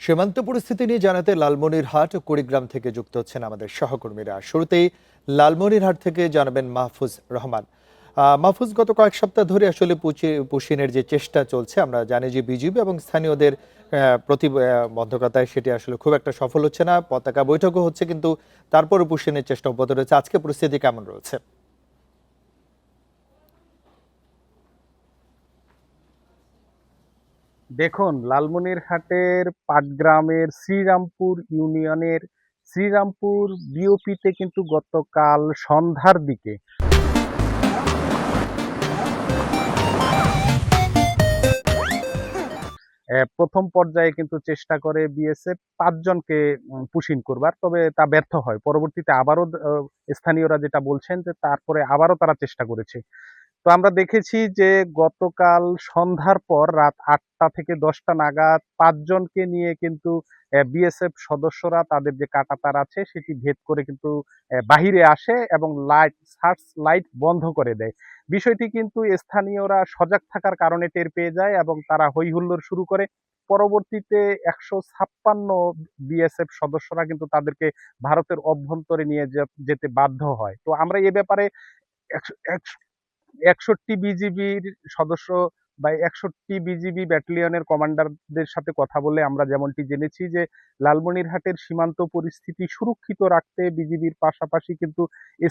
সীমান্ত পরিস্থিতি নিয়ে জানাতে লালমনিরহাট ও কুড়িগ্রাম থেকে যুক্ত হচ্ছেন আমাদের সহকর্মীরা। শুরুতেই লালমনিরহাট থেকে জানাবেন মাহফুজ রহমান। মাহফুজ, গত কয়েক সপ্তাহ ধরে আসলে পুশিনের যে চেষ্টা চলছে, আমরা জানি যে বিজিবি এবং স্থানীয়দের প্রতিবন্ধকতায় সেটি আসলে খুব একটা সফল হচ্ছে না। পতাকা বৈঠকও হচ্ছে, কিন্তু তারপরও পুশিনের চেষ্টা অব্যাহত রয়েছে। আজকে পরিস্থিতি কেমন রয়েছে? দেখুন, লালমনিরহাটের পাটগ্রামের শ্রীরামপুর ইউনিয়নের শ্রীরামপুর বিওপিতে কিন্তু গতকাল সন্ধ্যার দিকে প্রথম পর্যায়ে কিন্তু চেষ্টা করে বিএসএফ 5 জনকে পুশিং করবার, তবে তা ব্যর্থ হয়। পরবর্তীতে আবারও স্থানীয়রা যেটা বলছেন যে তারপরে আবারও তারা চেষ্টা করেছে। তো আমরা দেখেছি যে গতকাল সন্ধ্যার পর রাত 8টা থেকে 10টা নাগাদ 5 জনকে নিয়ে কিন্তু বিএসএফ সদস্যরা তাদের যে কাঁটাতার আছে সেটি ভেদ করে কিন্তু বাহিরে আসে এবং সার্চ লাইট বন্ধ করে দেয়। বিষয়টি কিন্তু স্থানীয়রা সজাগ থাকার কারণে টের পেয়ে যায় এবং তারা হই হুল্লোড় শুরু করে। পরবর্তীতে 156 বিএসএফ সদস্যরা কিন্তু তাদেরকে ভারতের অভ্যন্তরে নিয়ে যেতে বাধ্য হয়। তো আমরা এ ব্যাপারে 61 বিজিবির সদস্য বা 61 বিজিবি ব্যাটালিয়নের কমান্ডারদের সাথে কথা বলে আমরা যেমনটি জেনেছি যে লালমনিরহাটের সীমান্ত পরিস্থিতি সুরক্ষিত রাখতে বিজিবির পাশাপাশি কিন্তু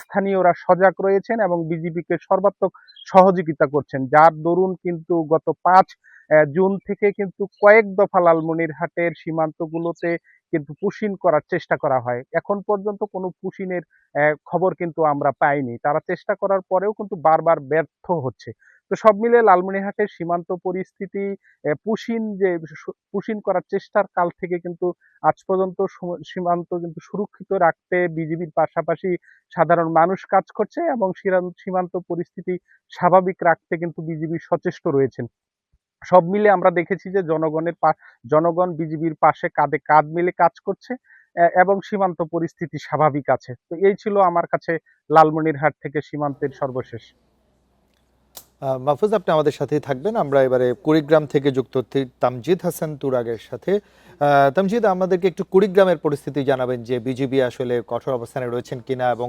স্থানীয়রা সজাগ রয়েছেন এবং বিজিবিকে সর্বাত্মক সহযোগিতা করছেন, যার দরুন কিন্তু গত 5 জুন থেকে কিন্তু কয়েক দফা লালমনিরহাটের সীমান্তগুলোতে কিন্তু পুশিন করার চেষ্টা করা হয়। এখন পর্যন্ত কোনো পুশিনের খবর কিন্তু আমরা পাইনি। তারা চেষ্টা করার পরেও কিন্তু বারবার ব্যর্থ হচ্ছে। তো সব মিলে লালমনিরহাটের সীমান্ত পরিস্থিতি পুশিন করার চেষ্টার কাল থেকে কিন্তু আজ পর্যন্ত সীমান্ত কিন্তু সুরক্ষিত রাখতে বিজিবির পাশাপাশি সাধারণ মানুষ কাজ করছে এবং সীমান্ত পরিস্থিতি স্বাভাবিক রাখতে কিন্তু বিজিবি সচেষ্ট রয়েছেন। সব মিলে আমরা দেখেছি যে জনগণ বিজিবির পাশে কাঁধে কাঁধ মিলে কাজ করছে এবং সীমান্ত পরিস্থিতি স্বাভাবিক আছে। তো এই ছিল আমার কাছে লালমনিরহাট থেকে সীমান্তের সর্বশেষ। মাহফুজ, আপনি আমাদের সাথেই থাকবেন। আমরা এবারে কুড়িগ্রাম থেকে যুক্ত হচ্ছি তামজিদ হাসান তুরাগের সাথে। তামজিদ, আমাদেরকে একটু কুড়িগ্রামের পরিস্থিতি জানাবেন যে বিজিবি আসলে কঠোর অবস্থানে রয়েছেন কিনা এবং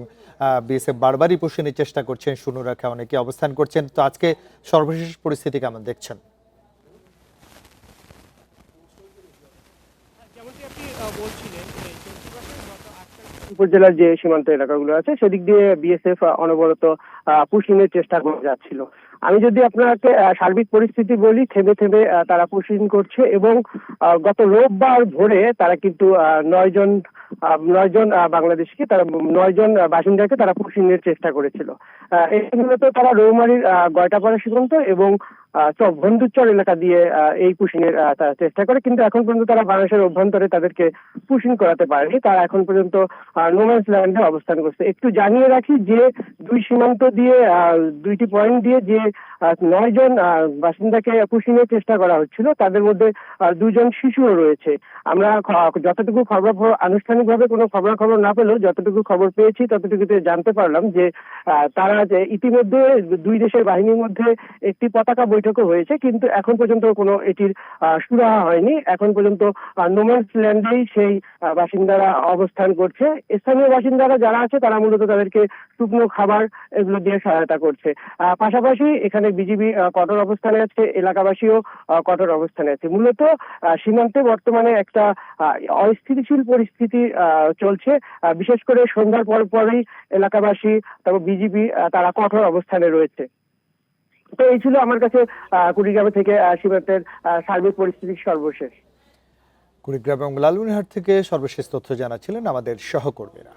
বিএসএফ বারবারই পুশিনের চেষ্টা করছেন, শূন্যরেখা অনেকে অবস্থান করছেন। তো আজকে সর্বশেষ পরিস্থিতি কেমন দেখছেন? উপজেলার যে সীমান্ত এলাকাগুলো আছে সেদিক দিয়ে বিএসএফ অনবরত পুশিংয়ের চেষ্টা করে যাচ্ছিল। আমি যদি আপনাকে সার্বিক পরিস্থিতি বলি, থেমে থেমে তারা পুশিং করছে এবং গত রোববার ভোরে তারা কিন্তু 9 জন বাংলাদেশকে, তারা 9 জন বাসিন্দাকে তারা পুশিংয়ের চেষ্টা করেছিল। এই মূলত তারা রৌমারীর গয়টাপাড়া সীমান্ত এবং বন্ধুচর এলাকা দিয়ে এই পুশিংয়ের তারা চেষ্টা করে, কিন্তু এখন পর্যন্ত তারা বাংলাদেশের অভ্যন্তরে তাদেরকে পুশিং করাতে পারেনি। তারা এখন পর্যন্ত নোম্যান্স ল্যান্ডে অবস্থান করছে। একটু জানিয়ে রাখি যে দুই সীমান্ত দিয়ে 2টি পয়েন্ট দিয়ে যে 9 জন বাসিন্দাকে পুশিংয়ের চেষ্টা করা হচ্ছিল তাদের মধ্যে 2 জন শিশুও রয়েছে। আমরা যতটুকু আনুষ্ঠানিকভাবে কোনো খবর না পেলেও যতটুকু খবর পেয়েছি ততটুকুতে জানতে পারলাম যে তারা যে ইতিমধ্যে দুই দেশের বাহিনীর মধ্যে একটি পতাকা বৈঠকও হয়েছে, কিন্তু এখন পর্যন্ত কোনো এটির সুরাহা হয়নি। এখন পর্যন্ত নোম্যান্স ল্যান্ডেই সেই বাসিন্দারা অবস্থান করছে। স্থানীয় বাসিন্দারা যারা আছে তারা মূলত তাদেরকে শুকনো খাবার এগুলো দিয়ে সহায়তা করছে। পাশাপাশি এখানে বিজিবি কঠোর অবস্থানে আছে, এলাকাবাসীও কঠোর অবস্থানে আছে। মূলত সীমান্তে বর্তমানে একটা অস্থিতিশীল পরিস্থিতি চলছে। বিশেষ করে সন্ধ্যার পরই এলাকাবাসী, তারপর বিজিবি তারা কঠোর অবস্থানে রয়েছে। তো এই ছিল আমার কাছে কুড়িগ্রাম থেকে সীমান্তের সার্বিক পরিস্থিতির সর্বশেষ। কুড়িগ্রাম এবং লালমনিরহাট থেকে সর্বশেষ তথ্য জানাচ্ছিলেন আমাদের সহকর্মীরা।